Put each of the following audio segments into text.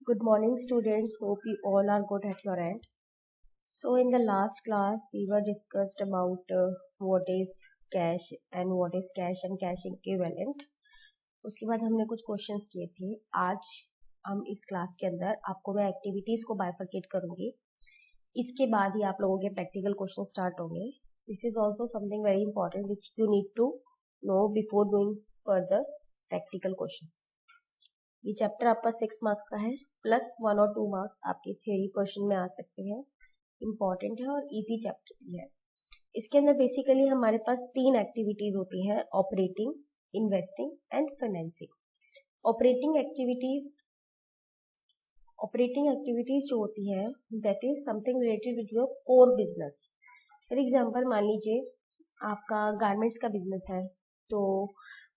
Good morning, students. Hope you all are good at your end. So, in the last class, we were discussed about what is cash and cash equivalent. उसके बाद हमने कुछ questions किए थे. आज हम इस क्लास के अंदर आपको मैं एक्टिविटीज को बाइफरकेट करूंगी. इसके बाद ही आप लोगों के प्रैक्टिकल क्वेश्चन स्टार्ट होंगे. This is also something very important which you need to know before doing further practical questions. ये चैप्टर आपका 6 मार्क्स का है, प्लस 1 और 2 मार्क्स आपके थ्योरी क्वेश्चन में आ सकते हैं. इंपॉर्टेंट है और इजी चैप्टर भी है. इसके अंदर बेसिकली हमारे पास 3 एक्टिविटीज होती हैं: operating, investing and financing. Operating activities जो होती है that is something related with your core business. For example, मान लीजिए आपका गारमेंट्स का बिजनेस है, तो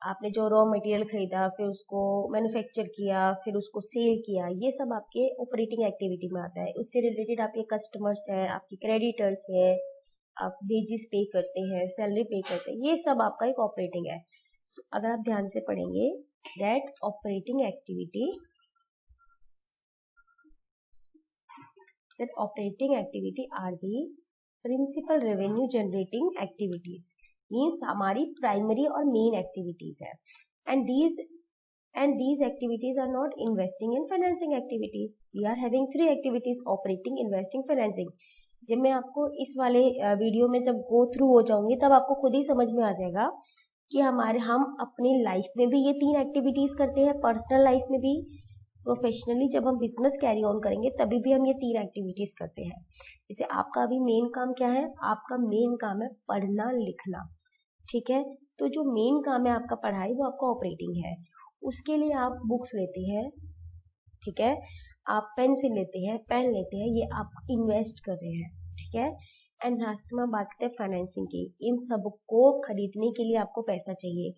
आपने जो रॉ मटेरियल खरीदा, फिर उसको मैन्युफैक्चर किया, फिर उसको सेल किया, ये सब आपके ऑपरेटिंग एक्टिविटी में आता है. उससे रिलेटेड आपके कस्टमर्स हैं, आपके क्रेडिटर्स हैं, आप वेजेस पे करते हैं, सैलरी पे करते हैं, ये सब आपका एक ऑपरेटिंग है. So, अगर आप ध्यान से पढ़ेंगे that operating activity are the principal revenue generating activities. Means हमारी प्राइमरी और मेन एक्टिविटीज है. And these activities are not investing and financing activities. We are having 3 activities: operating, investing, financing. जब मैं आपको इस वाले वीडियो में जब गो थ्रू हो जाऊंगी तब आपको खुद ही समझ में आ जाएगा कि हम अपनी लाइफ में भी ये 3 एक्टिविटीज करते हैं, पर्सनल लाइफ में भी, प्रोफेशनली जब हम बिजनेस कैरी ऑन करेंगे तभी भी हम ये 3 एक्टिविटीज करते हैं. जैसे आपका अभी मेन काम क्या है? आपका मेन काम है पढ़ना लिखना. ठीक है, तो जो मेन काम है आपका पढ़ाई, वो आपका ऑपरेटिंग है. उसके लिए आप बुक्स लेते हैं, ठीक है, आप पेंसिल लेते हैं, पेन लेते हैं, ये आप इन्वेस्ट कर रहे हैं. ठीक है. एंड लास्ट में बात करते हैं फाइनेंसिंग की. इन सब को खरीदने के लिए आपको पैसा चाहिए.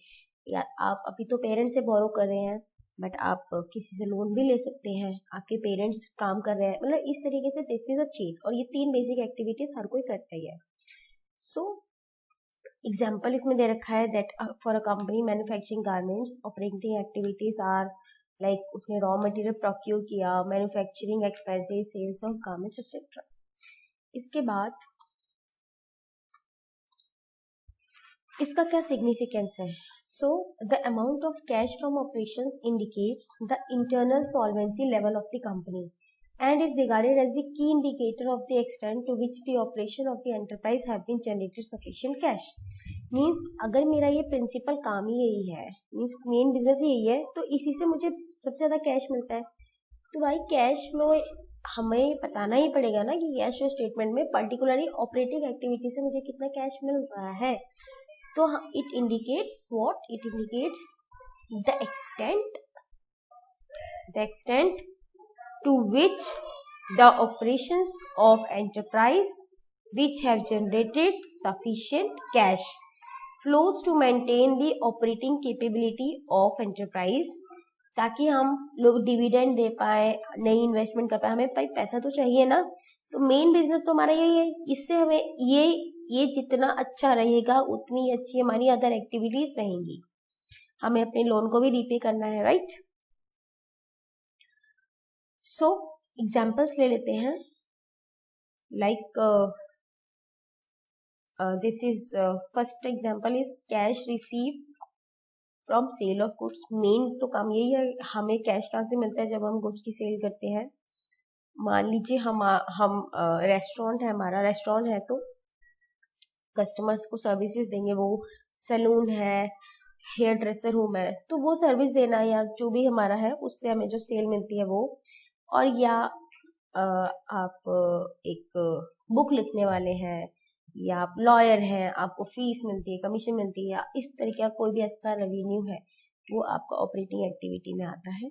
या आप अभी तो पेरेंट्स से बोरो कर रहे हैं, बट आप किसी से लोन भी ले सकते हैं. आपके पेरेंट्स काम कर रहे हैं, मतलब इस तरीके से दिस इज अ चेन. और ये 3 बेसिक एक्टिविटीज हर कोई करता ही है. सो एग्जाम्पल इसमें दे रखा है that for a company manufacturing garments, operating activities are like उसने रॉ मटेरियल प्रोक्योर किया, manufacturing expenses, sales of garments etcetera. इसके बाद इसका क्या सिग्निफिकेंस है? So the amount of cash from operations indicates the internal solvency level of the company and is regarded as the key indicator of the extent to which the operation of the enterprise have been generated sufficient cash. Means अगर मेरा ये principal काम ही यही है, means main business ही यही है, तो इसी से मुझे सबसे ज़्यादा कैश मिलता है. तो भाई कैश फ्लो हमें बताना ही पड़ेगा ना कि कैश फ्लो स्टेटमेंट में पर्टिकुलरली ऑपरेटिंग एक्टिविटी से मुझे कितना कैश मिल रहा है. तो it indicates what? It indicates the extent to which the operations of enterprise which have generated sufficient cash flows to maintain the operating capability of enterprise. ताकि हम लोग डिविडेंड दे पाए, नई इन्वेस्टमेंट कर पाए. हमें भाई पैसा तो चाहिए ना. तो मेन बिजनेस तो हमारा यही है. इससे हमें ये जितना अच्छा रहेगा उतनी अच्छी हमारी अदर एक्टिविटीज रहेंगी. हमें अपने लोन को भी रीपे करना है, राइट? सो एग्जाम्पल्स ले लेते हैं. Like this is first example is cash receive from sale of goods. Main तो काम यही है, हमें कैश कहाँ से मिलता है? जब हम गुड्स की सेल करते हैं. मान लीजिए हम रेस्टोरेंट है, हमारा रेस्टोरेंट है, तो कस्टमर्स को सर्विसेज देंगे. वो सैलून है, हेयर ड्रेसर रूम है, तो वो सर्विस देना या जो भी हमारा है उससे हमें जो सेल मिलती है वो. और या आप एक बुक लिखने वाले हैं, या आप लॉयर हैं, आपको फीस मिलती है, कमीशन मिलती है, या इस तरीके का कोई भी ऐसा रेवेन्यू है, वो आपका ऑपरेटिंग एक्टिविटी में आता है.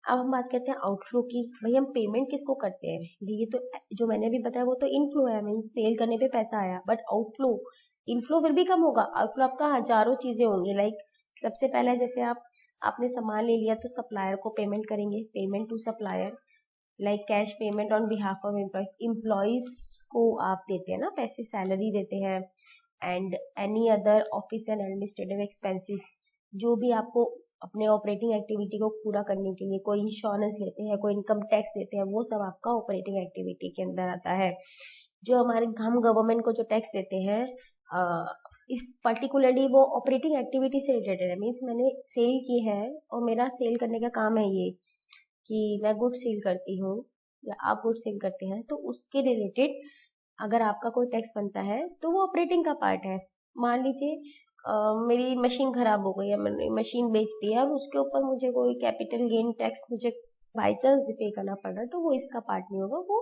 अब हम बात करते हैं आउटफ्लो की. भाई हम पेमेंट किसको करते हैं? ये तो जो मैंने अभी बताया वो तो इनफ्लो है, मीन सेल करने पे पैसा आया. बट आउटफ्लो, इनफ्लो फिर भी कम होगा. आउटफ्लो आपका हजारों चीजें होंगी. लाइक सबसे पहले जैसे आपने सामान ले लिया तो सप्लायर को पेमेंट करेंगे, payment to supplier. Like cash payment on behalf of employees. Employees को आप देते हैं ना पैसे, सैलरी देते हैं. And any other office and administrative expenses, जो भी आपको अपने ऑपरेटिंग एक्टिविटी को पूरा करने के लिए, कोई इंश्योरेंस लेते हैं, कोई इनकम टैक्स देते हैं, वो सब आपका ऑपरेटिंग एक्टिविटी के अंदर आता है। जो हम गवर्नमेंट को जो टैक्स देते हैं इस पर्टिकुलरली वो ऑपरेटिंग एक्टिविटी से रिलेटेड है। मीन्स मैंने सेल की है और मेरा सेल करने का काम है ये कि मैं गुड सेल करती हूँ या आप गुड सेल करते हैं, तो उसके रिलेटेड अगर आपका कोई टैक्स बनता है तो वो ऑपरेटिंग का पार्ट है। मान लीजिए मेरी मशीन खराब हो गई है, मैंने मशीन बेच दी है और उसके ऊपर मुझे कोई कैपिटल गेन टैक्स मुझे बाई चांस पे करना पड़ रहा है, तो वो इसका पार्ट नहीं होगा, वो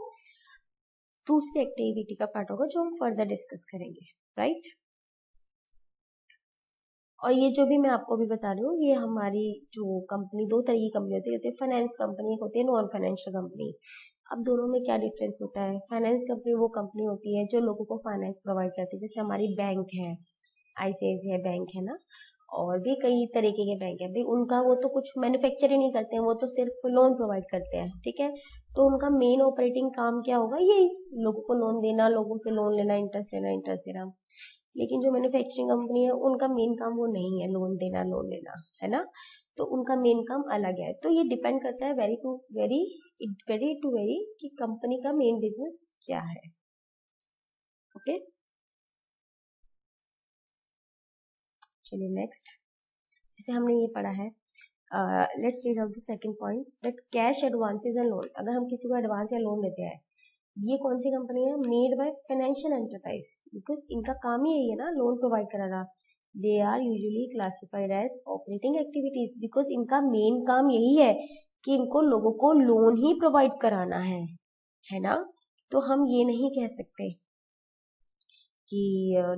दूसरी एक्टिविटी का पार्ट होगा जो हम फर्दर डिस्कस करेंगे, राइट। और ये जो भी मैं आपको भी बता रही हूँ, ये हमारी जो कंपनी, दो तरह की कंपनी होती है फाइनेंस कंपनी, एक होती है नॉन फाइनेंशियल कंपनी। अब दोनों में क्या डिफरेंस होता है? फाइनेंस कंपनी वो कंपनी होती है जो लोगों को फाइनेंस प्रोवाइड करती है, जैसे हमारी बैंक है, आईसीआईसीआई बैंक है ना, और भी कई तरीके के बैंक है भाई। उनका वो तो कुछ मैन्युफैक्चर ही नहीं करते हैं, वो तो सिर्फ लोन प्रोवाइड करते हैं, ठीक है। तो उनका मेन ऑपरेटिंग काम क्या होगा? ये लोगों को लोन देना, लोगों से लोन लेना, इंटरेस्ट देना। लेकिन जो मैन्युफैक्चरिंग कंपनी है उनका मेन काम वो नहीं है लोन देना, लोन लेना, है ना। तो उनका मेन काम अलग है। तो ये डिपेंड करता है वेरी टू वेरी कि कंपनी का मेन बिजनेस क्या है। ओके, चलिए नेक्स्ट। जैसे हमने ये पढ़ा है, let's read out the second point that cash advances and loan. अगर हम किसी को एडवांस या लोन देते हैं, ये कौन सी कंपनी है? Made by financial enterprise, because इनका काम ही यही है ना, लोन प्रोवाइड कराना। They are usually classified as operating activities, because इनका मेन काम यही है कि इनको लोगों को लोन ही प्रोवाइड कराना है ना। तो हम ये नहीं कह सकते कि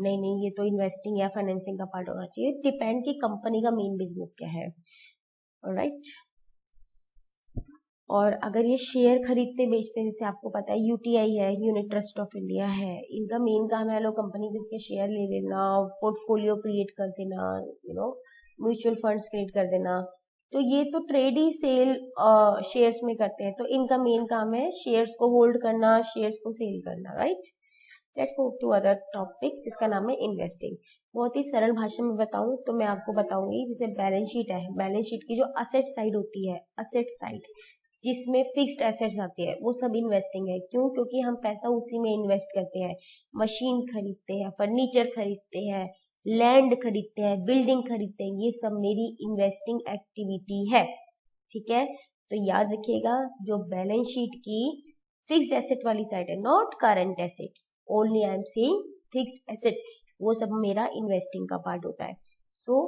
नहीं नहीं ये तो इन्वेस्टिंग या फाइनेंसिंग का पार्ट होना चाहिए। डिपेंड कि कंपनी का मेन बिजनेस क्या है, ऑलराइट। और अगर ये शेयर खरीदते बेचते हैं, जैसे आपको पता है यूटीआई है, यूनिट ट्रस्ट ऑफ इंडिया है, इनका मेन काम है लो कंपनी के इसके शेयर ले लेना, पोर्टफोलियो क्रिएट कर देना, म्यूचुअल फंड्स क्रिएट कर देना। तो ये तो ट्रेड ही सेल शेयर्स में करते हैं, तो इनका मेन काम है शेयर्स को होल्ड करना, शेयर्स को सेल करना, right. Let's move to other topic जिसका नाम है इन्वेस्टिंग। बहुत ही सरल भाषा में बताऊं तो मैं आपको बताऊंगी, जैसे बैलेंस शीट है, बैलेंस शीट की जो असेट साइड होती है, असेट साइड जिसमें फिक्स्ड एसेट्स आती है, वो सब इन्वेस्टिंग है। क्यों? क्योंकि हम पैसा उसी में इन्वेस्ट करते हैं। मशीन खरीदते हैं, फर्नीचर खरीदते हैं, लैंड खरीदते हैं, बिल्डिंग खरीदते हैं, ये सब मेरी इन्वेस्टिंग एक्टिविटी है, ठीक है। तो याद रखिएगा, जो बैलेंस शीट की फिक्स्ड एसेट वाली साइड है, not current assets, only I am saying fixed asset, वो सब मेरा इन्वेस्टिंग का पार्ट होता है। सो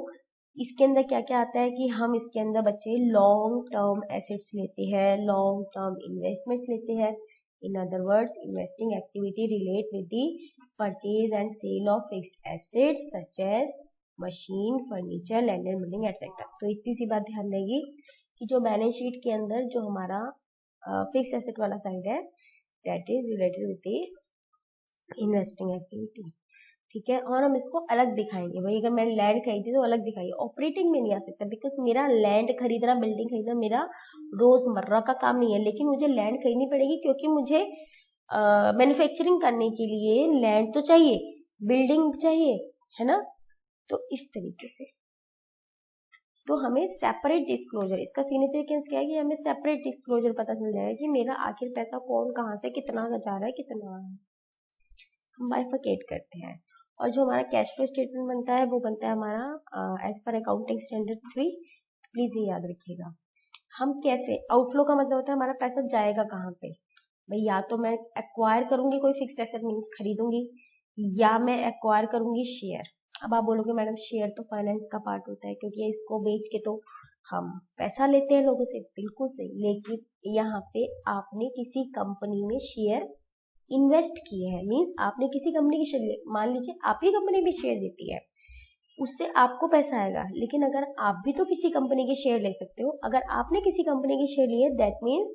इसके अंदर क्या क्या आता है कि हम इसके अंदर बच्चे लॉन्ग टर्म एसेट्स लेते हैं, लॉन्ग टर्म इन्वेस्टमेंट्स लेते हैं। In other words, investing activity relate with the purchase and sale of fixed assets such as machine, furniture, land and building etcetera. तो इतनी सी बात ध्यान रहेगी कि जो बैलेंस शीट के अंदर जो हमारा फिक्स एसेट वाला साइड है, that is related with the investing activity, ठीक है। और हम इसको अलग दिखाएंगे, भाई अगर मैं लैंड खरीदी तो अलग दिखाइए, ऑपरेटिंग में नहीं आ सकता, बिकॉज मेरा लैंड खरीदना, बिल्डिंग खरीदना मेरा रोजमर्रा का काम नहीं है। लेकिन मुझे लैंड खरीदनी पड़ेगी क्योंकि मुझे मैन्युफैक्चरिंग करने के लिए लैंड तो चाहिए, बिल्डिंग चाहिए, है ना। तो इस तरीके से तो हमें सेपरेट डिस्क्लोजर, इसका सिग्निफिकेंस क्या है कि हमें सेपरेट डिस्क्लोजर पता चल जाएगा कि मेरा आखिर पैसा कौन कहाँ से कितना जा रहा है, कितना है, हम बाइफरकेट करते हैं। और जो हमारा कैश फ्लो स्टेटमेंट बनता है वो बनता है हमारा as per accounting standard 3। Please ये याद रखिएगा। हम कैसे, आउटफ्लो का मतलब होता है हमारा पैसा जाएगा कहाँ पे। भाई या तो मैं एक्वायर करूंगी कोई फिक्स्ड एसेट, मीन्स खरीदूंगी, या मैं एक्वायर करूंगी शेयर। अब आप बोलोगे मैडम शेयर तो फाइनेंस का पार्ट होता है, क्योंकि इसको बेच के तो हम पैसा लेते हैं लोगों से, बिल्कुल सही। लेकिन यहाँ पे आपने किसी कंपनी में शेयर इन्वेस्ट किए हैं, मीन्स आपने किसी कंपनी की शेयर, मान लीजिए आपकी कंपनी भी शेयर देती है, उससे आपको पैसा आएगा। लेकिन अगर आप भी तो किसी कंपनी के शेयर ले सकते हो, अगर आपने किसी कंपनी के शेयर लिए, that means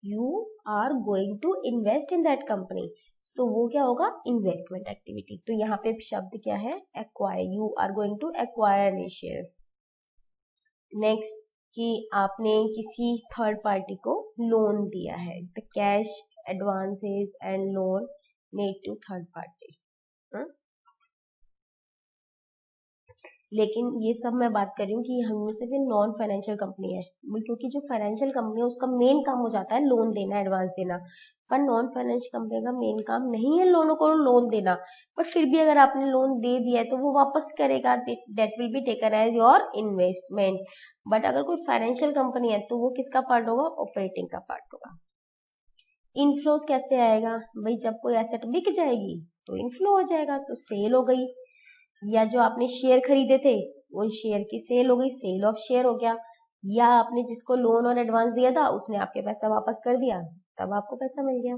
you are going to invest in that company. So वो क्या होगा? Investment activity. तो यहाँ पे शब्द क्या है? Acquire, you are going to acquire a share. Next कि आपने किसी थर्ड पार्टी को लोन दिया है, the cash advances and loan made to third party. लेकिन ये सब मैं बात कर रही हूँ कि हम में से भी नॉन फाइनेंशियल कंपनी है, क्योंकि जो फाइनेंशियल कंपनी है उसका मेन काम हो जाता है लोन देना, एडवांस देना, पर नॉन फाइनेंशियल कंपनी का मेन काम नहीं है लोनों को लोन देना, पर फिर भी अगर आपने लोन दे दिया है तो वो वापस करेगा, that will be taken as your investment. But अगर कोई फाइनेंशियल कंपनी है तो वो किसका पार्ट होगा, ऑपरेटिंग का पार्ट होगा। इनफ्लोज कैसे आएगा भाई, जब कोई एसेट बिक जाएगी तो इनफ्लो हो जाएगा, तो सेल हो गई, या जो आपने शेयर खरीदे थे उन शेयर की सेल हो गई, सेल ऑफ शेयर हो गया, या आपने जिसको लोन और एडवांस दिया था उसने आपके पैसा वापस कर दिया, तब आपको पैसा मिल गया।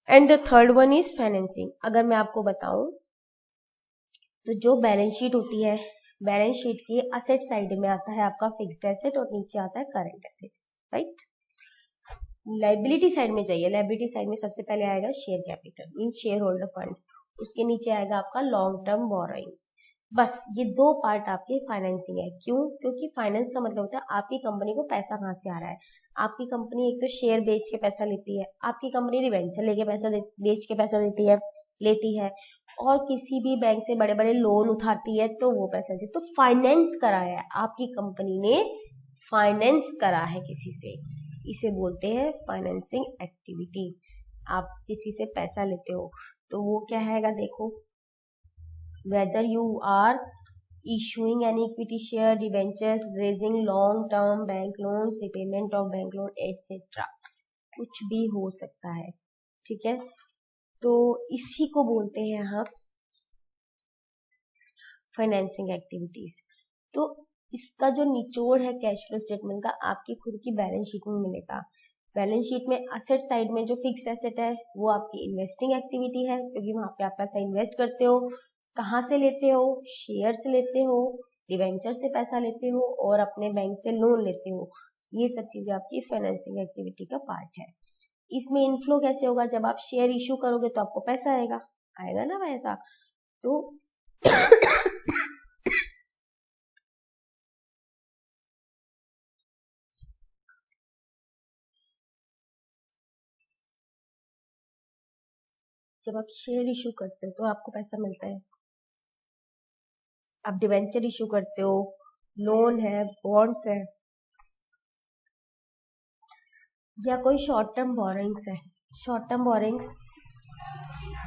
And the third one is financing. अगर मैं आपको बताऊं तो जो बैलेंस शीट होती है, बैलेंस शीट की असेट साइड में आता है आपका फिक्स्ड एसेट और नीचे आता है current assets, right. Liability side में जाइए, लाइबिलिटी साइड में सबसे पहले आएगा share capital means share holder fund, उसके नीचे आएगा आपका लॉन्ग टर्म बोरोइंग्स। बस ये दो पार्ट आपके फाइनेंसिंग है। क्यों? क्योंकि फाइनेंस का मतलब होता है आपकी कंपनी को पैसा कहाँ से आ रहा है। आपकी कंपनी एक तो शेयर बेच के पैसा लेती है, आपकी कंपनी डिवेंचर लेके पैसा बेच के पैसा लेती है, और किसी भी बैंक से बड़े बड़े लोन उठाती है तो वो पैसा देती है। तो फाइनेंस करा है आपकी कंपनी ने, फाइनेंस करा है किसी से, इसे बोलते हैं फाइनेंसिंग एक्टिविटी। आप किसी से पैसा लेते हो तो वो क्या हैगा, देखो, whether you are issuing an equity share, debentures, raising long term bank loan, repayment of bank loan etcetera, कुछ भी हो सकता है, ठीक है। तो इसी को बोलते हैं हम फाइनेंसिंग एक्टिविटीज। तो इसका जो निचोड़ है कैश फ्लो स्टेटमेंट का आपकी खुद की बैलेंस शीट में मिलेगा। बैलेंस शीट में असेट साइड में जो फिक्स्ड एसेट है वो आपकी इन्वेस्टिंग एक्टिविटी है, क्योंकि वहां पे आप पैसा इन्वेस्ट करते हो। कहाँ से लेते हो? शेयर से लेते हो, डिवेंचर से पैसा लेते हो, और अपने बैंक से लोन लेते हो। ये सब चीजें आपकी फाइनेंसिंग एक्टिविटी का पार्ट है। इसमें इनफ्लो कैसे होगा, जब आप शेयर इशू करोगे तो आपको पैसा आएगा ना पैसा। तो जब आप शेयर इशू करते हो तो आपको पैसा मिलता है। आप डिवेंचर इशू करते हो, लोन है, बॉन्ड्स है, या कोई शॉर्ट टर्म बोरिंग्स है। शॉर्ट टर्म बोरिंग्स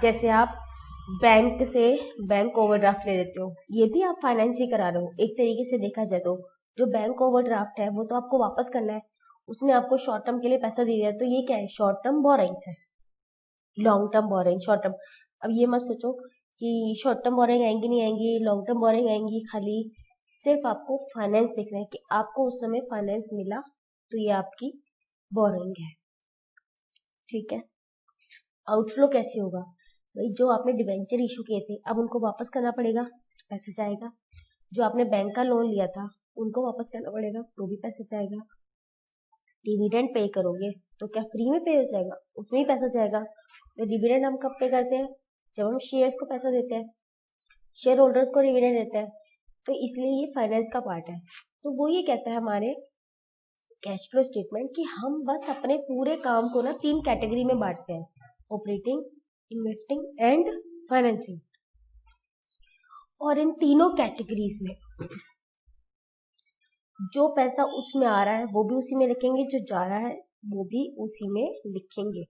जैसे आप बैंक से बैंक ओवरड्राफ्ट ले लेते हो, ये भी आप फाइनेंस ही करा रहे हो एक तरीके से देखा जाए तो। जो बैंक ओवरड्राफ्ट है वो तो आपको वापस करना है, उसने आपको शॉर्ट टर्म के लिए पैसा दे दिया, तो ये क्या है, शॉर्ट टर्म बोरिंग्स है। Long term borrowing, short term, अब ये मत सोचो कि शॉर्ट टर्म बोरिंग आएंगी नहीं आएंगी, लॉन्ग टर्म बोरिंग आएंगी, खाली सिर्फ आपको फाइनेंस देखना है कि आपको उस समय फाइनेंस मिला तो ये आपकी बोरिंग है, ठीक है। आउटफ्लो कैसे होगा भाई, जो आपने डिवेंचर इशू किए थे अब उनको वापस करना पड़ेगा, पैसा जाएगा। जो आपने बैंक का लोन लिया था उनको वापस करना पड़ेगा, तो भी पैसा जाएगा। डिविडेंड पे करोगे तो क्या फ्री में पे हो जाएगा, उसमें भी पैसा जाएगा। तो डिविडेंड हम कब पे करते हैं, जब हम शेयर्स को पैसा देते हैं, शेयर होल्डर्स को डिविडेंड देते हैं, तो इसलिए ये फाइनेंस का पार्ट है। तो वो ये कहता है हमारे कैश फ्लो स्टेटमेंट कि हम बस अपने पूरे काम को ना 3 कैटेगरी में बांटते हैं, ऑपरेटिंग, इन्वेस्टिंग एंड फाइनेंसिंग। और इन तीनों कैटेगरीज में जो पैसा उसमें आ रहा है वो भी उसी में लिखेंगे, जो जा रहा है वो भी उसी में लिखेंगे।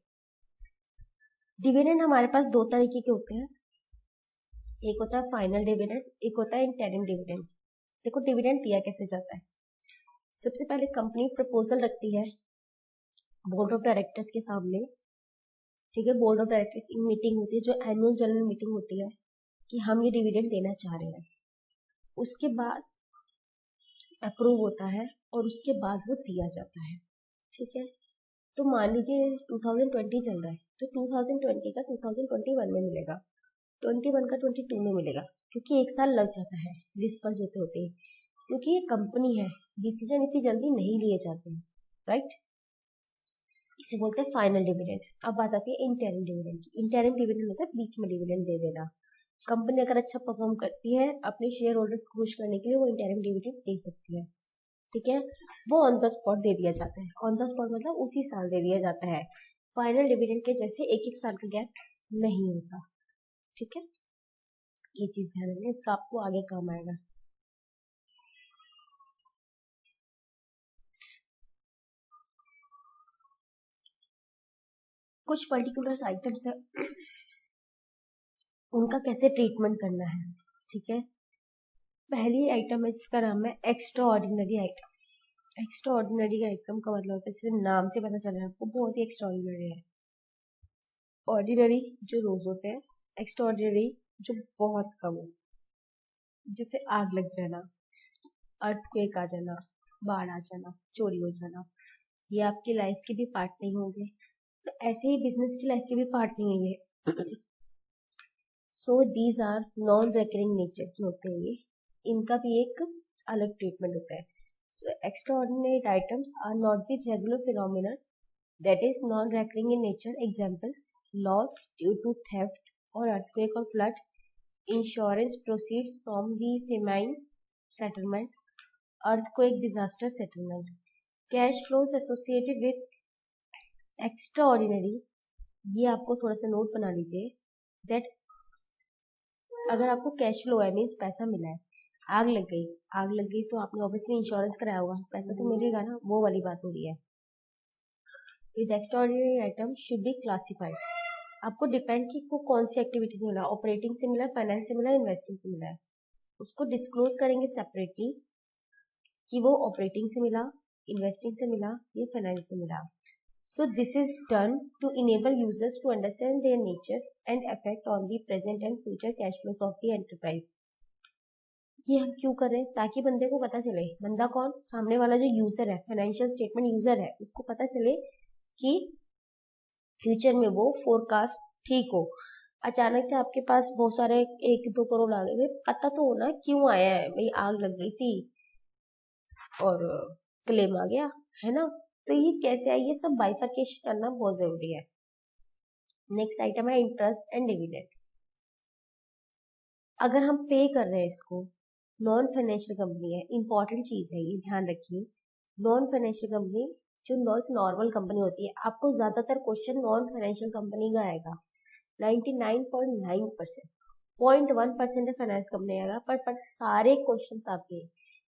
डिविडेंड हमारे पास 2 तरीके के होते हैं, एक होता है फाइनल डिविडेंड, एक होता है इंटरिम डिविडेंड। देखो डिविडेंड दिया कैसे जाता है, सबसे पहले कंपनी प्रपोजल रखती है बोर्ड ऑफ डायरेक्टर्स के सामने, ठीक है। बोर्ड ऑफ डायरेक्टर्स की मीटिंग होती है, जो एनुअल जनरल मीटिंग होती है, कि हम ये डिविडेंड देना चाह रहे हैं। उसके बाद अप्रूव होता है और उसके बाद वो दिया जाता है, ठीक है। तो मान लीजिए 2020 चल रहा है, तो 2020 का 2021 में मिलेगा, 21 का 22 में मिलेगा, क्योंकि 1 साल लग जाता है डिस्पर्स होते होते, क्योंकि ये कंपनी है, डिसीजन इतनी जल्दी नहीं लिए जाते हैं, राइट। इसे बोलते हैं फाइनल डिविडेंड। अब बात आती है इंटरिम डिविडेंड की। इंटरिम डिविडेंड होता है बीच में डिविडेंड दे देना। कंपनी अगर अच्छा परफॉर्म करती है अपने शेयर होल्डर्स को खुश करने के लिए वो इंटरिम डिविडेंड दे सकती है, ठीक है। वो ऑन द स्पॉट दे दिया जाता है, ऑन द स्पॉट मतलब उसी साल दे दिया जाता है। फाइनल डिविडेंड के जैसे 1-1 साल का गैप नहीं होता, ठीक है। ये चीज ध्यान रखना, इसका आपको आगे काम आएगा। कुछ पर्टिकुलर आइटम्स है, उनका कैसे ट्रीटमेंट करना है, ठीक है। पहली आइटम है जिसका नाम है extra ordinary item. Extra ordinary item का मतलब होता है, जैसे नाम से पता चल रहा है आपको, बहुत ही एक्स्ट्रा ऑर्डिनरी है। ऑर्डिनरी जो रोज होते हैं, एक्स्ट्रा ऑर्डिनरी जो बहुत कम हो, जैसे आग लग जाना, अर्थक्वेक आ जाना, बाढ़ आ जाना, चोरी हो जाना, ये आपकी लाइफ के भी पार्ट नहीं होंगे, तो ऐसे ही बिजनेस की लाइफ के भी पार्ट नहीं होंगे। So these are non recurring nature के होते हैं ये, इनका भी एक अलग ट्रीटमेंट होता है। So extraordinary items are not the regular phenomena that is non-recurring in nature. Examples: loss due to theft or earthquake or flood, insurance proceeds from the famine settlement, earthquake disaster settlement. Cash flows associated with extraordinary, ये आपको थोड़ा सा note बना लीजिए, that अगर आपको cash flow है means पैसा मिला है, आग लग गई तो आपने ऑब्वियसली इंश्योरेंस कराया होगा, पैसा तो मिलेगा ना, वो वाली बात हो रही है। With extraordinary item should be classified, आपको डिपेंड कि वो कौन सी एक्टिविटी से मिला, ऑपरेटिंग से मिला, फाइनेंस से मिला, इन्वेस्टिंग से मिला है, उसको डिस्क्लोज करेंगे सेपरेटली कि वो ऑपरेटिंग से मिला, इन्वेस्टिंग से मिला या फाइनेंस से मिला। So this is done to enable users to understand their nature and effect on the present and future cash flows of the enterprise. ये हम क्यों कर रहे हैं? ताकि बंदे को पता चले, बंदा कौन, सामने वाला जो यूजर है, फाइनेंशियल स्टेटमेंट यूजर है, उसको पता चले कि फ्यूचर में वो फोरकास्ट ठीक हो। अचानक से आपके पास बहुत सारे 1-2 करोड़ आ गए, पता तो होना क्यों आया है, भाई आग लग गई थी और क्लेम आ गया है ना, तो ये कैसे आई, ये सब बाइफरकेशन करना बहुत जरूरी है। नेक्स्ट आइटम है इंटरेस्ट एंड डिविडेंड। अगर हम पे कर रहे हैं इसको, नॉन फाइनेंशियल कंपनी है, इंपॉर्टेंट चीज है ये, ध्यान रखिए। नॉन फाइनेंशियल कंपनी जो नॉर्मल कंपनी होती है, आपको ज्यादातर क्वेश्चन नॉन फाइनेंशियल कंपनी का आएगा, 99.9%, 0.1% फाइनेंस कंपनी आएगा, पर सारे क्वेश्चन आपके,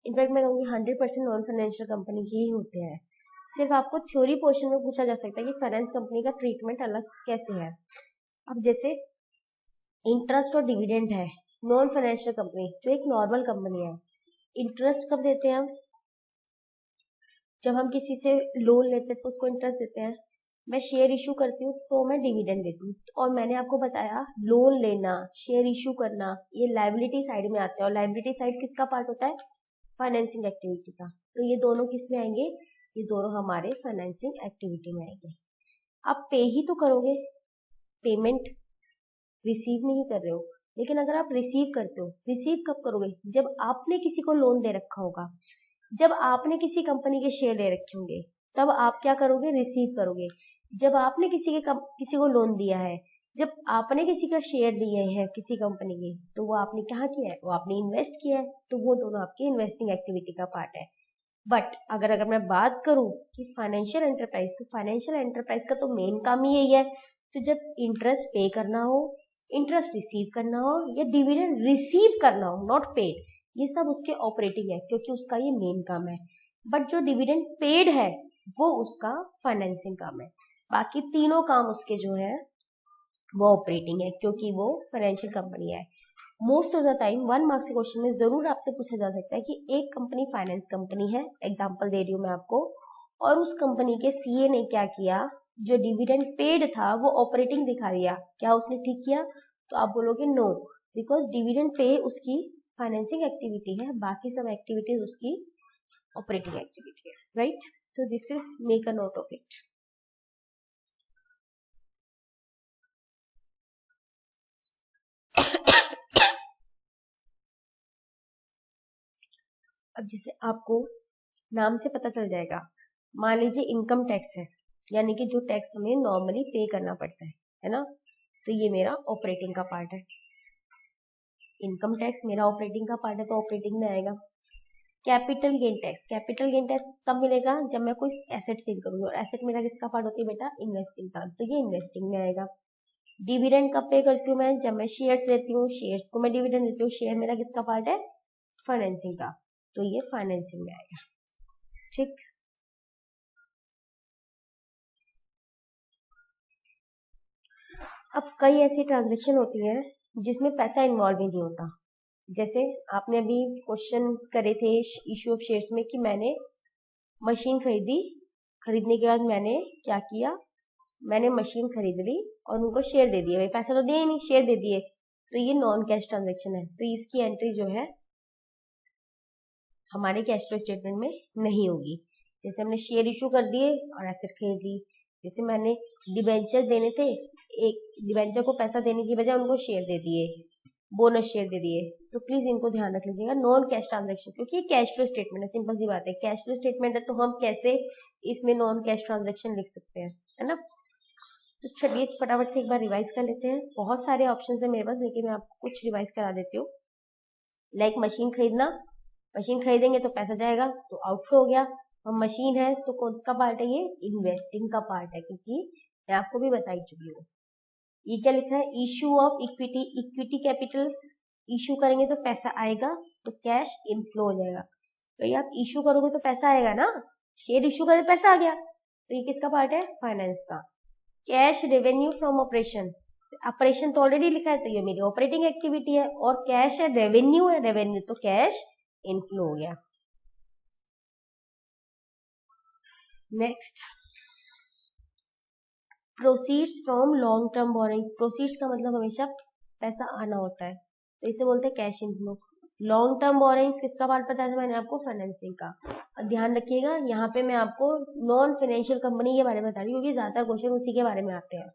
इनफैक्ट मैं कहूँगी 100% नॉन फाइनेंशियल कंपनी के ही होते हैं। सिर्फ आपको थ्योरी पोर्शन में पूछा जा सकता है कि फाइनेंस कंपनी का ट्रीटमेंट अलग कैसे है। अब जैसे इंटरेस्ट और डिविडेंड है, नॉन फाइनेंशियल कंपनी जो एक नॉर्मल कंपनी है, इंटरेस्ट कब देते हैं हम? जब हम किसी से लोन लेते हैं तो उसको इंटरेस्ट देते हैं। मैं शेयर इशू करती हूँ तो मैं डिविडेंड देती हूँ। और मैंने आपको बताया लोन लेना, शेयर इशू करना, ये लायबिलिटी साइड में आता है, और लायबिलिटी साइड किसका पार्ट होता है? फाइनेंसिंग एक्टिविटी का। तो ये दोनों किस में आएंगे? ये दोनों हमारे फाइनेंसिंग एक्टिविटी में आएंगे। आप पे ही तो करोगे, पेमेंट रिसीव नहीं कर रहे हो, लेकिन अगर आप रिसीव करते हो, रिसीव कब करोगे? जब आपने किसी को लोन दे रखा होगा, जब आपने किसी कंपनी के शेयर ले रखे होंगे, तब आप क्या करोगे? रिसीव करोगे। जब आपने किसी को लोन दिया है, जब आपने किसी का शेयर लिए हैं किसी कंपनी के, तो वो आपने क्या किया है? वो आपने इन्वेस्ट किया है, तो वो दोनों आपकी इन्वेस्टिंग एक्टिविटी का पार्ट है। बट अगर मैं बात करूं कि फाइनेंशियल एंटरप्राइज, तो फाइनेंशियल एंटरप्राइज का तो मेन काम ही यही है। तो जब इंटरेस्ट पे करना हो, इंटरेस्ट रिसीव करना हो, या डिविडेंड रिसीव करना हो, नॉट पेड, ये सब उसके ऑपरेटिंग है, क्योंकि उसका ये मेन काम है। बट जो डिविडेंड पेड है वो उसका फाइनेंसिंग काम है। बाकी तीनों काम उसके जो है वो ऑपरेटिंग है, क्योंकि वो फाइनेंशियल कंपनी है। Most of the time 1 marks के क्वेश्चन में जरूर आपसे पूछा जा सकता है कि एक कंपनी फाइनेंस कंपनी है, एग्जांपल दे रही हूँ मैं आपको, और उस कंपनी के सीए ने क्या किया, जो डिविडेंड पेड था वो ऑपरेटिंग दिखा दिया, क्या उसने ठीक किया? तो आप बोलोगे नो, बिकॉज डिविडेंड पे उसकी फाइनेंसिंग एक्टिविटी है, बाकी सब एक्टिविटीज उसकी ऑपरेटिंग एक्टिविटी है, राइट? तो this is make a note of it. अब जैसे आपको नाम से पता चल जाएगा, मान लीजिए इनकम टैक्स है, यानी कि जो टैक्स हमें नॉर्मली पे करना पड़ता है ना, तो ये मेरा ऑपरेटिंग का पार्ट है। इनकम टैक्स मेरा ऑपरेटिंग का पार्ट है, तो ऑपरेटिंग में आएगा। Capital gain tax, capital gain tax कब मिलेगा? जब मैं कोई एसेट सेल करूंगी, और एसेट मेरा किसका पार्ट होती है बेटा? इन्वेस्टिंग का, तो ये इन्वेस्टिंग में आएगा। डिविडेंड कब पे करती हूँ मैं? जब मैं शेयर्स लेती हूँ, शेयर्स को मैं डिविडेंड देती हूँ। शेयर मेरा किसका पार्ट है? फाइनेंसिंग का, तो ये फाइनेंसिंग में आएगा। ठीक, अब कई ऐसी ट्रांजेक्शन होती है जिसमें पैसा इन्वॉल्व ही नहीं होता। जैसे आपने अभी क्वेश्चन करे थे इशू ऑफ शेयर्स में कि मैंने मशीन खरीदी, खरीदने के बाद मैंने क्या किया, मैंने मशीन खरीद ली और उनको शेयर दे दिए, भाई पैसा तो दिए नहीं, शेयर दे दिए, तो ये नॉन कैश ट्रांजेक्शन है, तो इसकी एंट्री जो है हमारे कैश फ्लो स्टेटमेंट में नहीं होगी। जैसे हमने शेयर इशू कर दिए और एसेट खरीद ली, जैसे मैंने डिबेंचर देने थे, एक डिबेंचर को पैसा देने की बजाय उनको शेयर दे दिए, बोनस शेयर दे दिए, तो प्लीज इनको ध्यान रख लीजिएगा, नॉन कैश ट्रांजेक्शन, क्योंकि कैश फ्लो स्टेटमेंट है, सिंपल सी बात है, कैश फ्लो स्टेटमेंट है तो हम कैसे इसमें नॉन कैश ट्रांजेक्शन लिख सकते हैं, है ना। तो चलिए फटाफट से एक बार रिवाइज कर लेते हैं। बहुत सारे ऑप्शन है मेरे पास, लेकिन मैं आपको कुछ रिवाइज करा देती हूँ। लाइक मशीन खरीदना, मशीन खरीदेंगे तो पैसा जाएगा, तो आउटफ्लो हो गया। और मशीन है तो कौन सा पार्ट है? ये इन्वेस्टिंग का पार्ट है, क्योंकि मैं आपको भी बता ही चुकी हूँ। ये क्या लिखा है? Issue of equity, equity capital issue करेंगे तो पैसा आएगा, तो कैश इनफ्लो हो जाएगा। तो ये आप इशू करोगे तो पैसा आएगा ना, शेयर इशू करोगे पैसा आ गया, तो ये किसका पार्ट है? फाइनेंस का। Cash revenue from operation, operation तो ऑलरेडी लिखा है, तो ये मेरी ऑपरेटिंग एक्टिविटी है, और कैश है, रेवेन्यू है, रेवेन्यू तो कैश इनफ्लो हो गया। Next, proceeds from long term borrowings, proceeds का मतलब हमेशा पैसा आना होता है, तो इसे बोलते हैं cash inflow. Long term borrowings किसका पार्ट बताया था मैंने आपको? फाइनेंसिंग का। और ध्यान रखिएगा यहाँ पे मैं आपको नॉन फाइनेंशियल कंपनी के बारे में बता रही हूँ, क्योंकि ज्यादा क्वेश्चन उसी के बारे में आते हैं।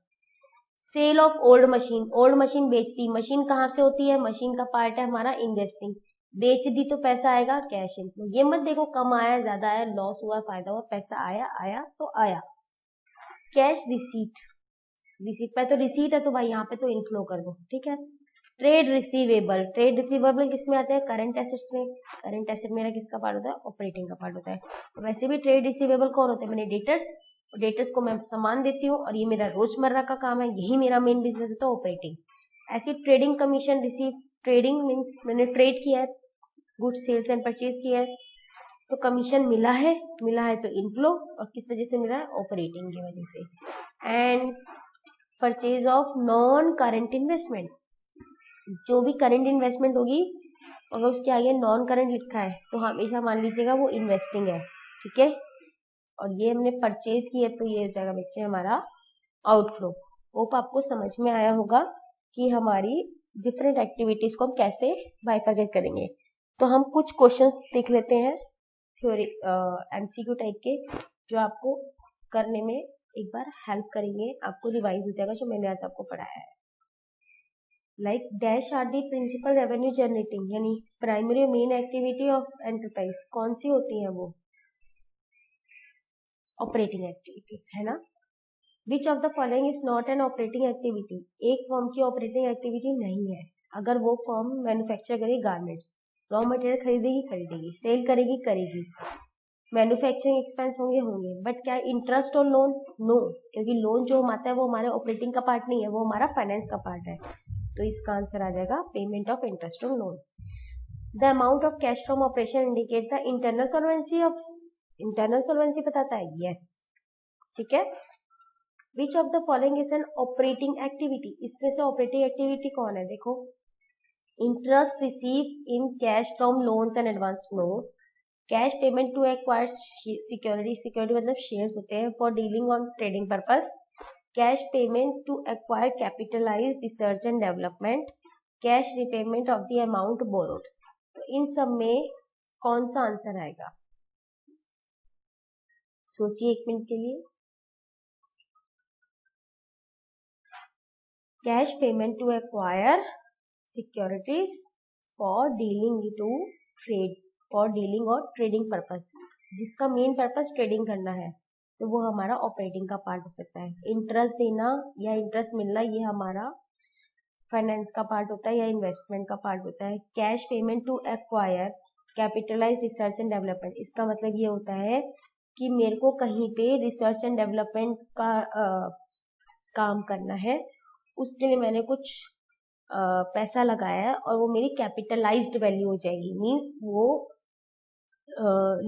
Sale of old machine, old machine बेचती, मशीन कहाँ से होती है? मशीन का पार्ट है हमारा इन्वेस्टिंग, बेच दी तो पैसा आएगा कैश इनफ्लो। ये मत देखो कम आया, ज्यादा आया, लॉस हुआ, फायदा हुआ, पैसा आया, आया तो आया। कैश रिसीट, रिसीट पे तो रिसीट है तो भाई यहाँ पे तो इनफ्लो कर दो, ठीक है। ट्रेड रिसीवेबल, ट्रेड रिसीवेबल किस में आते हैं? करंट एसेट्स में। करंट एसेट मेरा किसका पार्ट होता है? ऑपरेटिंग का पार्ट होता है। तो वैसे भी ट्रेड रिसीवेबल कौन होते हैं? मैंने डेटर्स, डेटर्स को मैं सामान देती हूँ और ये मेरा रोजमर्रा का काम है, यही मेरा मेन बिजनेस है, तो ऑपरेटिंग। ऐसी trading commission receive, trading means मैंने ट्रेड किया है, गुड सेल्स एंड परचेज किया है, तो कमीशन मिला है, मिला है तो इनफ्लो, और किस वजह से मिला है? ऑपरेटिंग की वजह से। And purchase of non current investment, जो भी करंट इन्वेस्टमेंट होगी अगर उसके आगे नॉन करंट लिखा है तो हमेशा मान लीजिएगा वो इन्वेस्टिंग है, ठीक है। और ये हमने परचेज की है तो ये हो जाएगा बच्चे हमारा आउटफ्लो। होप आपको समझ में आया होगा कि हमारी डिफरेंट एक्टिविटीज को हम कैसे बाइफरकेट करेंगे। तो हम कुछ क्वेश्चंस देख लेते हैं थ्योरी एमसीक्यू टाइप के, जो आपको करने में एक बार हेल्प करेंगे, आपको रिवाइज हो जाएगा जो मैंने आज आपको पढ़ाया है। Like dash are the principal revenue generating, यानी primary main activity of enterprise, कौन सी होती है वो? ऑपरेटिंग एक्टिविटीज, है ना। Which of the following is not an operating activity, एक फर्म की ऑपरेटिंग एक्टिविटी नहीं है अगर वो फर्म मैन्युफैक्चर करे गारमेंट्स, रॉ मटेरियल खरीदेगी, खरीदेगी, सेल करेगी, करेगी, मैन्युफैक्चरिंग एक्सपेंस होंगे, होंगे, बट क्या इंटरेस्ट और लोन? नो, क्योंकि लोन जो आता है वो हमारे ऑपरेटिंग का पार्ट नहीं है, वो हमारा फाइनेंस का पार्ट है, तो इसका आंसर आ जाएगा पेमेंट ऑफ इंटरेस्ट और loan. The amount of cash from operation indicate the internal solvency of, internal solvency बताता है, यस, ठीक है। Which of the following is an operating activity, इसमें से ऑपरेटिंग एक्टिविटी कौन है? देखो, interest receive in cash from loans and advance, no. Cash payment to acquire security, security मतलब शेयर्स होते हैं, for dealing on trading purpose, cash payment to acquire capitalize research and development, cash repayment of the amount borrowed. तो इन सब में कौन सा answer आएगा? सोचिए एक मिनट के लिए। Cash payment to acquire securities for dealing to trade, for dealing और ट्रेडिंग पर्पस, जिसका मेन पर्पस ट्रेडिंग करना है, तो वो हमारा ऑपरेटिंग का पार्ट हो सकता है। इंटरेस्ट देना या इंटरेस्ट मिलना ये हमारा फाइनेंस का पार्ट होता है या इन्वेस्टमेंट का पार्ट होता है। Cash payment to acquire capitalize research and development, इसका मतलब ये होता है कि मेरे को कहीं पे रिसर्च एंड डेवलपमेंट का काम करना है उसके लिए मैंने कुछ पैसा लगाया है और वो मेरी कैपिटलाइज्ड वैल्यू हो जाएगी, मीन्स वो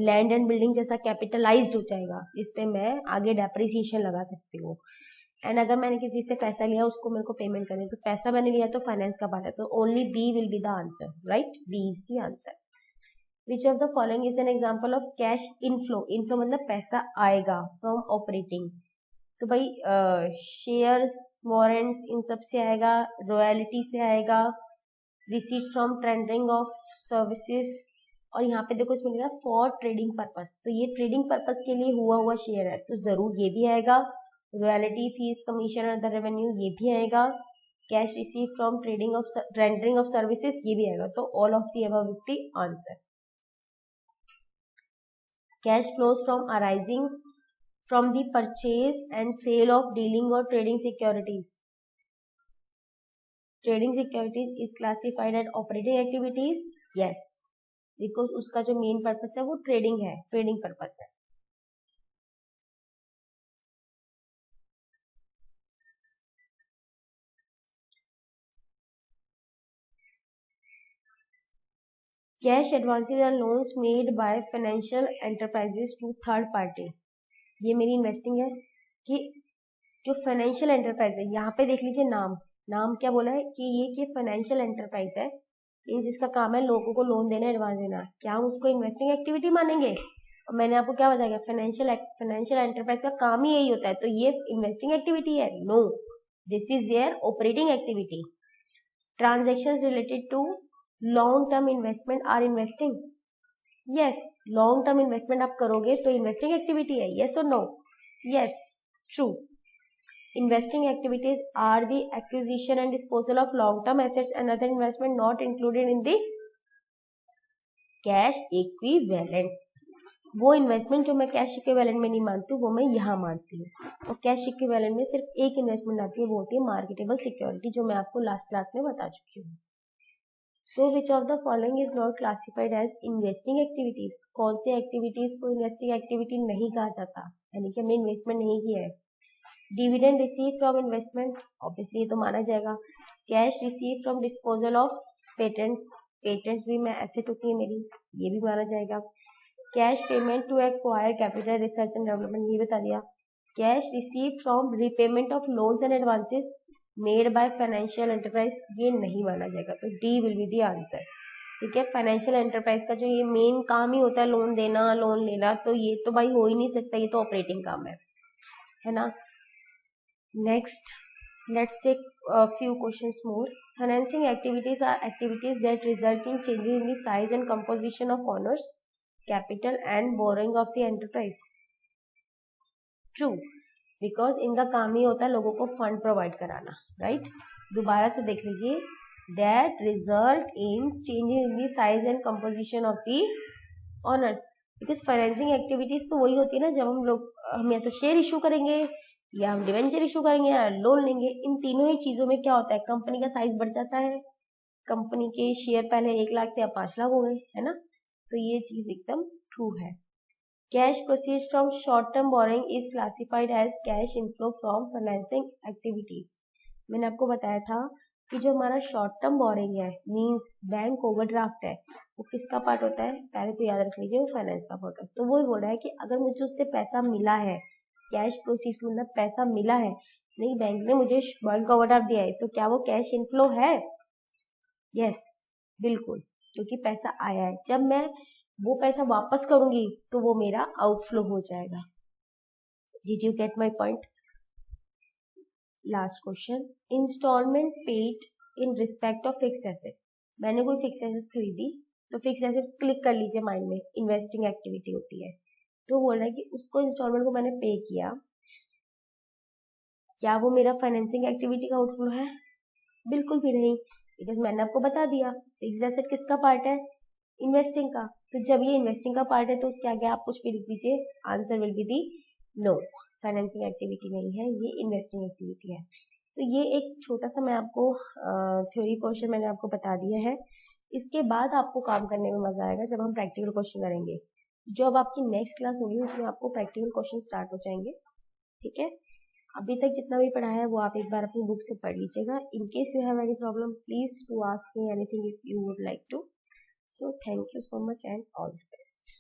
लैंड एंड बिल्डिंग जैसा कैपिटलाइज्ड हो जाएगा, इस पे मैं आगे डेप्रिसिएशन लगा सकती हूँ। एंड अगर मैंने किसी से पैसा लिया उसको मेरे को पेमेंट करनी, तो पैसा मैंने लिया तो फाइनेंस का पार्ट है, तो only B will be the answer, right, B is the answer. Which of the following is an example of cash inflow, inflow मतलब पैसा आएगा फ्रॉम ऑपरेटिंग, तो भाई शेयर्स, वारंट्स, इन सब से आएगा, रॉयल्टी से आएगा, receipts from tendering of services, और यहाँ पे देखो इसमें लिखा है फॉर ट्रेडिंग पर्पस, तो ये ट्रेडिंग पर्पस के लिए हुआ शेयर है, तो जरूर ये भी आएगा, royalty, fees, commission, other revenue ये भी आएगा, cash receive from rendering of services ये भी आएगा, तो all of the above is the answer. Cash flows from arising from the purchase and sale of dealing or trading securities. Trading securities is classified as operating activities. Yes, because उसका जो main purpose है वो trading है, trading purpose है। Cash advances और loans made by financial enterprises to third party, ये मेरी investing है कि जो फाइनेंशियल एंटरप्राइज है, यहाँ पे देख लीजिए नाम क्या बोला है कि ये फाइनेंशियल एंटरप्राइज है, जिसका काम है लोगों को लोन देना, एडवांस देना, क्या हम उसको इन्वेस्टिंग एक्टिविटी मानेंगे? और मैंने आपको क्या बताया, फाइनेंशियल एंटरप्राइज का काम ही यही होता है, तो ये इन्वेस्टिंग एक्टिविटी है? No, this is their operating activity. Transactions related to long term investment are investing, yes, long term investment आप करोगे तो इन्वेस्टिंग एक्टिविटी है, यस और no? Yes, true. Investing activities are the acquisition and disposal of long-term assets and other investment not included in the cash equivalents. वो investment जो मैं cash equivalent में नहीं मानती हूँ वो मैं यहाँ मानती हूँ, और कैश इक्विवेलेंट में सिर्फ एक इन्वेस्टमेंट आती है, वो होती है मार्केटेबल सिक्योरिटी, जो मैं आपको लास्ट क्लास में बता चुकी हूँ। So which of the following is not classified as investing activities, कौन सी एक्टिविटीज को इन्वेस्टिंग एक्टिविटी नहीं कहा जाता, यानी कि हमने इन्वेस्टमेंट नहीं किया है। Dividend receive from investment, obviously ये तो माना जाएगा। Cash receive from disposal of patents भी मैं एसेट होती है मेरी, ये भी माना जाएगा। Cash payment to acquire capital, research and development, ये बता दिया। Cash receive from repayment of loans and advances made by financial enterprise, ये नहीं माना जाएगा, तो D will be the answer. ठीक है, फाइनेंशियल एंटरप्राइज का जो ये मेन काम ही होता है लोन देना, लोन लेना, तो ये तो भाई हो ही नहीं सकता, ये तो ऑपरेटिंग काम है ना। Next, let's take a few questions more. Financing activities are activities that result in changes in the size and composition of owners, capital and borrowing of the enterprise. True, because इनका काम ही होता है लोगों को fund provide कराना, right? दोबारा से देख लीजिए, that result in changes in the size and composition of the owners. Because financing activities तो वही होती है ना, जब हम या तो शेयर इशू करेंगे या हम डिवेंचर इशू करेंगे या लोन लेंगे, इन तीनों ही चीजों में क्या होता है, कंपनी का साइज बढ़ जाता है, कंपनी के शेयर पहले 1 लाख थे अब 5 लाख हो गए, है ना, तो ये चीज एकदम ट्रू है। Cash proceeds from short term borrowing is classified as cash inflow from financing activities. मैंने आपको बताया था कि जो हमारा शॉर्ट टर्म बोरिंग है, मीन्स बैंक ओवरड्राफ्ट है, वो किसका पार्ट होता है, पहले तो याद रख लीजिए, वो फाइनेंस का पार्ट है। तो वो बोल रहा है कि अगर मुझे उससे पैसा मिला है, कैश प्रोसीड्स मतलब पैसा मिला है, नहीं बैंक ने मुझे बैंक ओवरड्राफ्ट दिया है, तो क्या वो कैश इनफ्लो है? यस, बिल्कुल, क्योंकि पैसा आया है, जब मैं वो पैसा वापस करूंगी तो वो मेरा आउटफ्लो हो जाएगा। Did you get my point? Last question, instalment paid in respect of fixed asset. मैंने कोई फिक्स एसेट खरीदी, तो फिक्स एसेट क्लिक कर लीजिए माइंड में, इन्वेस्टिंग एक्टिविटी होती है, तो बोल रहा है कि उसको इंस्टॉलमेंट को मैंने पे किया, क्या वो मेरा फाइनेंसिंग एक्टिविटी का आउटफ्लो है? बिल्कुल भी नहीं, बिकॉज मैंने आपको बता दिया फिक्स एसेट किसका पार्ट है, इन्वेस्टिंग का, तो जब ये इन्वेस्टिंग का पार्ट है तो उसके आगे आप कुछ भी लिख दीजिए, answer will be the no, financing activity नहीं है, ये इन्वेस्टिंग एक्टिविटी है। तो ये एक छोटा सा मैं आपको थ्योरी पोर्शन मैंने आपको बता दिया है, इसके बाद आपको काम करने में मजा आएगा जब हम प्रैक्टिकल क्वेश्चन करेंगे। जो अब आपकी नेक्स्ट क्लास होगी उसमें आपको प्रैक्टिकल क्वेश्चन स्टार्ट हो जाएंगे, ठीक है। अभी तक जितना भी पढ़ा है वो आप एक बार अपनी बुक से पढ़ लीजिएगा. In case you have any problem please to ask me anything if you would like to. So thank you so much and all the best.